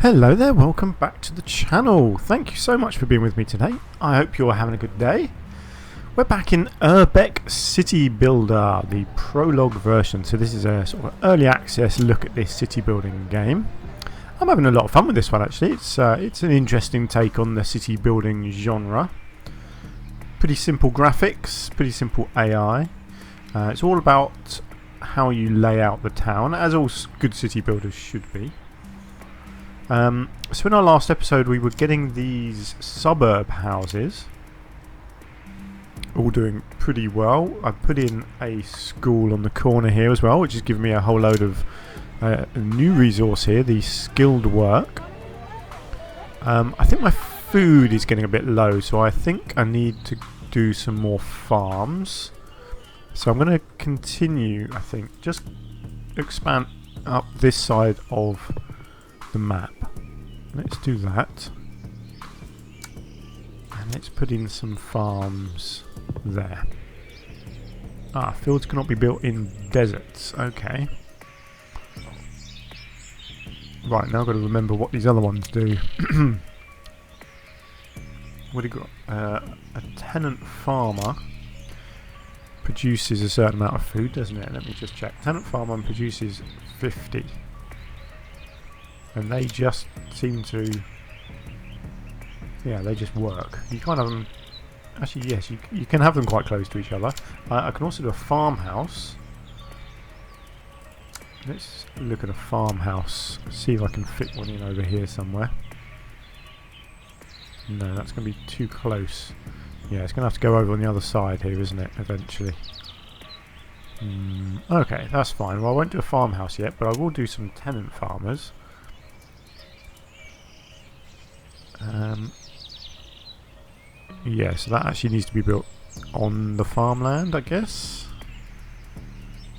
Hello there, welcome back to the channel. Thank you so much for being with me today. I hope you're having a good day. We're back in Urbek City Builder, the prologue version. So this is a sort of early access look at this city building game. I'm having a lot of fun with this one actually. It's an interesting take on the city building genre. Pretty simple graphics, pretty simple AI. It's all about how you lay out the town, as all good city builders should be. So in our last episode we were getting these suburb houses, all doing pretty well. I've put in a school on the corner here as well, which has given me a whole load of a new resource here, the skilled work. I think my food is getting a bit low, so I think I need to do some more farms. So I'm going to continue, I think, just expand up this side of the map. Let's do that, and let's put in some farms there. Fields cannot be built in deserts. Okay, right, now I've got to remember what these other ones do. What have you got? A tenant farmer produces a certain amount of food, doesn't it? Let me just check. Tenant farmer produces 50. And they just seem to... yeah, they just work. You can't have them... actually, yes, you can have them quite close to each other. I can also do a farmhouse. Let's look at a farmhouse. See if I can fit one in over here somewhere. No, that's going to be too close. Yeah, it's going to have to go over on the other side here, isn't it, eventually? Okay, that's fine. Well, I won't do a farmhouse yet, but I will do some tenant farmers. Yeah, so that actually needs to be built on the farmland, I guess.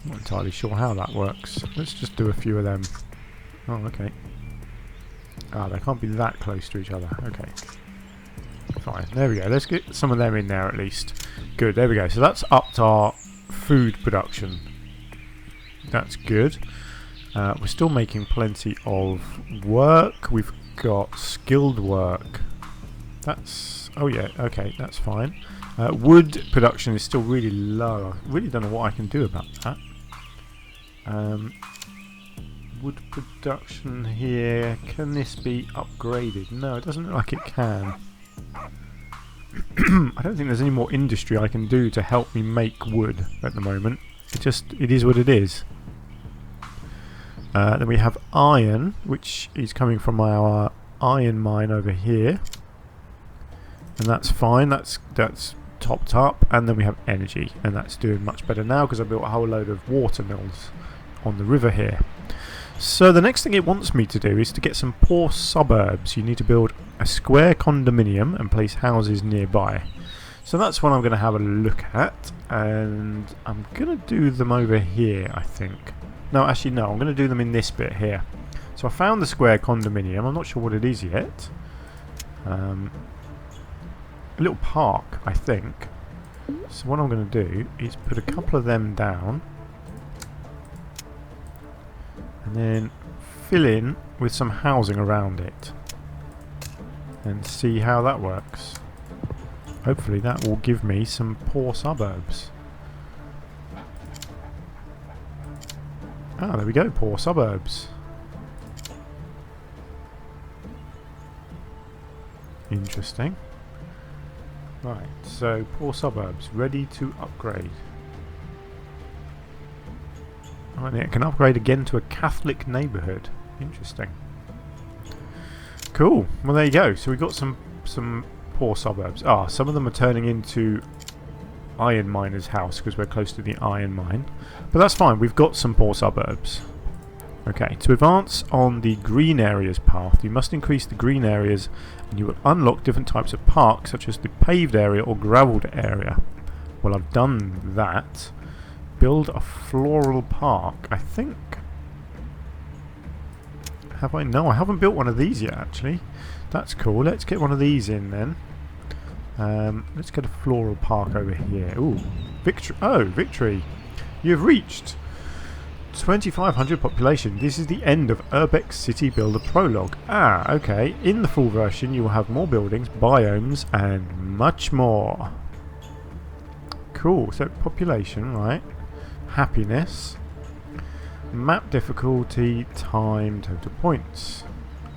Not entirely sure how that works. Let's just do a few of them. Oh, okay. They can't be that close to each other. Okay. Fine, there we go. Let's get some of them in there at least. Good, there we go. So that's upped our food production. That's good. We're still making plenty of work. We've got skilled work. That's... oh yeah, okay, that's fine. Wood production is still really low. I really don't know what I can do about that. Wood production here, can this be upgraded? No, it doesn't look like it can. I don't think there's any more industry I can do to help me make wood at the moment. It is what it is. Then we have iron, which is coming from our iron mine over here, and that's fine. That's topped up. And then we have energy, and that's doing much better now because I built a whole load of water mills on the river here. So the next thing it wants me to do is to get some poor suburbs. You need to build a square condominium and place houses nearby. So that's what I'm going to have a look at, and I'm going to do them over here, I think. No, actually no, I'm going to do them in this bit here. So I found the square condominium. I'm not sure what it is yet. A little park, I think. So what I'm going to do is put a couple of them down, and then fill in with some housing around it, and see how that works. Hopefully that will give me some poor suburbs. There we go, poor suburbs. Interesting. Right, so poor suburbs, ready to upgrade. And it can upgrade again to a Catholic neighbourhood. Interesting. Cool. Well, there you go. So we've got some poor suburbs. Some of them are turning into iron miner's house because we're close to the iron mine. But that's fine. We've got some poor suburbs. Okay, to advance on the green areas path, you must increase the green areas and you will unlock different types of parks, such as the paved area or gravelled area. Well, I've done that. Build a floral park, I think. Have I? No, I haven't built one of these yet, actually. That's cool. Let's get one of these in then. Let's get a floral park over here. Ooh, victory! Oh, victory! You have reached 2,500 population. This is the end of Urbek City Builder Prologue. Ah, okay. In the full version, you will have more buildings, biomes, and much more. Cool. So population, right? Happiness. Map difficulty, time, total points.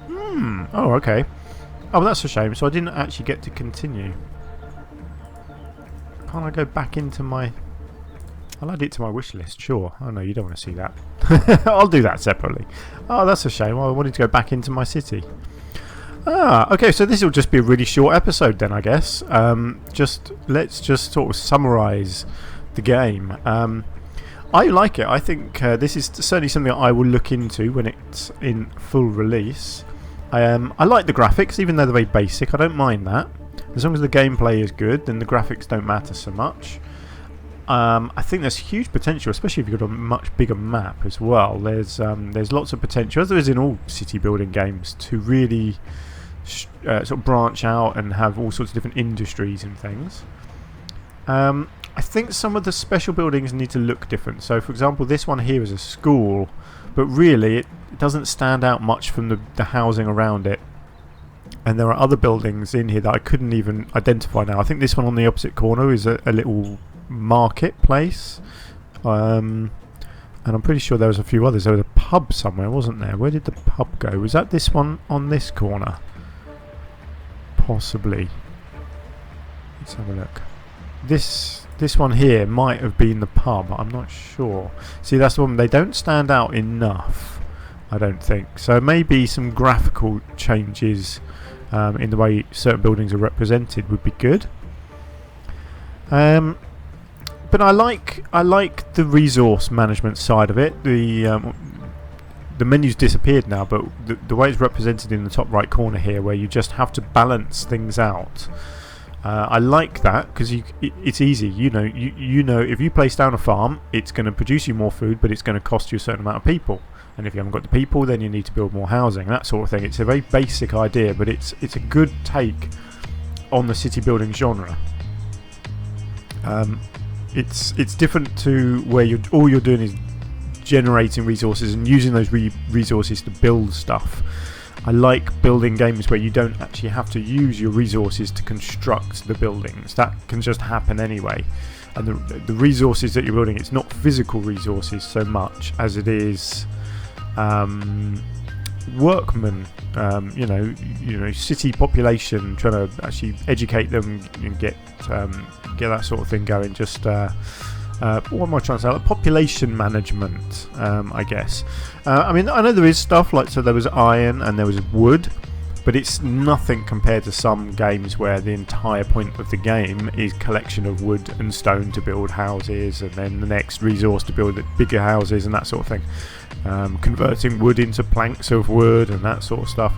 Oh, okay. Oh, well, that's a shame. So I didn't actually get to continue. Can't I go back into my... I'll add it to my wish list, sure. Oh no, you don't want to see that. I'll do that separately. Oh, that's a shame. I wanted to go back into my city. Ah, okay, so this will just be a really short episode then, I guess. Let's just sort of summarise the game. I like it. I think this is certainly something I will look into when it's in full release. I like the graphics, even though they're very basic. I don't mind that. As long as the gameplay is good, then the graphics don't matter so much. I think there's huge potential, especially if you've got a much bigger map as well. There's lots of potential, as there is in all city building games, to really sort of branch out and have all sorts of different industries and things. I think some of the special buildings need to look different. So, for example, this one here is a school, but really it doesn't stand out much from the housing around it. And there are other buildings in here that I couldn't even identify now. I think this one on the opposite corner is a little marketplace. And I'm pretty sure there was a few others. There was a pub somewhere, wasn't there? Where did the pub go? Was that this one on this corner? Possibly. Let's have a look. This one here might have been the pub. I'm not sure. See, that's the one. They don't stand out enough, I don't think. So maybe some graphical changes in the way certain buildings are represented would be good. But I like the resource management side of it. The menu's disappeared now, but the way it's represented in the top right corner here, where you just have to balance things out. I like that because it's easy. You know, if you place down a farm, it's going to produce you more food, but it's going to cost you a certain amount of people. And if you haven't got the people, then you need to build more housing, that sort of thing. It's a very basic idea, but it's a good take on the city building genre. It's different to where all you're doing is generating resources and using those resources to build stuff. I like building games where you don't actually have to use your resources to construct the buildings. That can just happen anyway. And the resources that you're building, it's not physical resources so much as it is workmen. You know, city population, trying to actually educate them and get that sort of thing going. Just what am I trying to say? Like population management, I guess. I mean, I know there is stuff like, so there was iron and there was wood, but it's nothing compared to some games where the entire point of the game is collection of wood and stone to build houses, and then the next resource to build bigger houses and that sort of thing. Converting wood into planks of wood and that sort of stuff.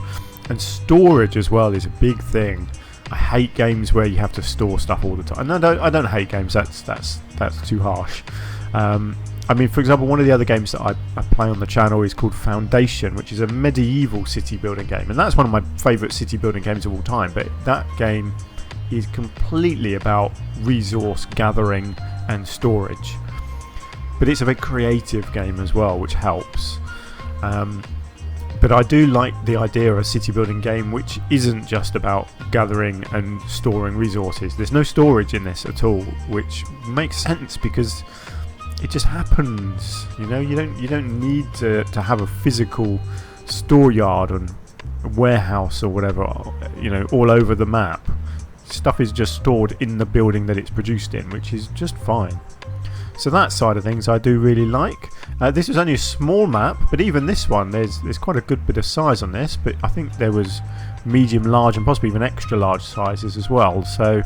And storage as well is a big thing. I hate games where you have to store stuff all the time. No, I don't hate games. That's too harsh. I mean, for example, one of the other games that I play on the channel is called Foundation, which is a medieval city building game, and that's one of my favourite city building games of all time. But that game is completely about resource gathering and storage. But it's a very creative game as well, which helps. But I do like the idea of a city building game which isn't just about gathering and storing resources. There's no storage in this at all, which makes sense because it just happens. You know, you don't need to have a physical store yard and warehouse or whatever, you know, all over the map. Stuff is just stored in the building that it's produced in, which is just fine. So that side of things I do really like. This was only a small map, but even this one, there's quite a good bit of size on this. But I think there was medium, large, and possibly even extra large sizes as well. So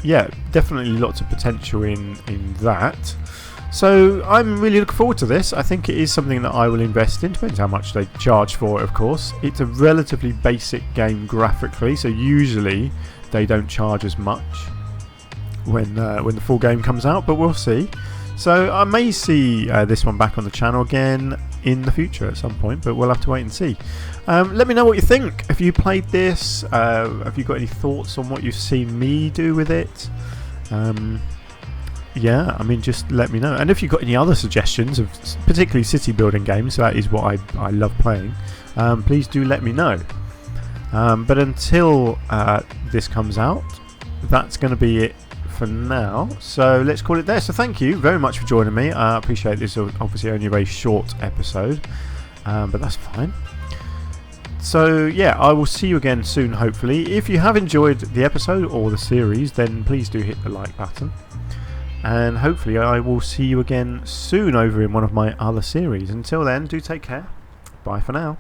yeah, definitely lots of potential in that. So I'm really looking forward to this. I think it is something that I will invest in. Depends how much they charge for it, of course. It's a relatively basic game graphically, so usually they don't charge as much when the full game comes out, but we'll see. So I may see this one back on the channel again in the future at some point, but we'll have to wait and see. Let me know what you think. Have you played this? Have you got any thoughts on what you've seen me do with it? yeah, I mean, just let me know. And if you've got any other suggestions of particularly city building games, that is what I love playing, please do let me know. But until this comes out, that's going to be it for now. So let's call it there. So thank you very much for joining me. I appreciate this. Obviously only a very short episode, but that's fine. So yeah, I will see you again soon, hopefully. If you have enjoyed the episode or the series, then please do hit the like button. And hopefully I will see you again soon over in one of my other series. Until then, do take care. Bye for now.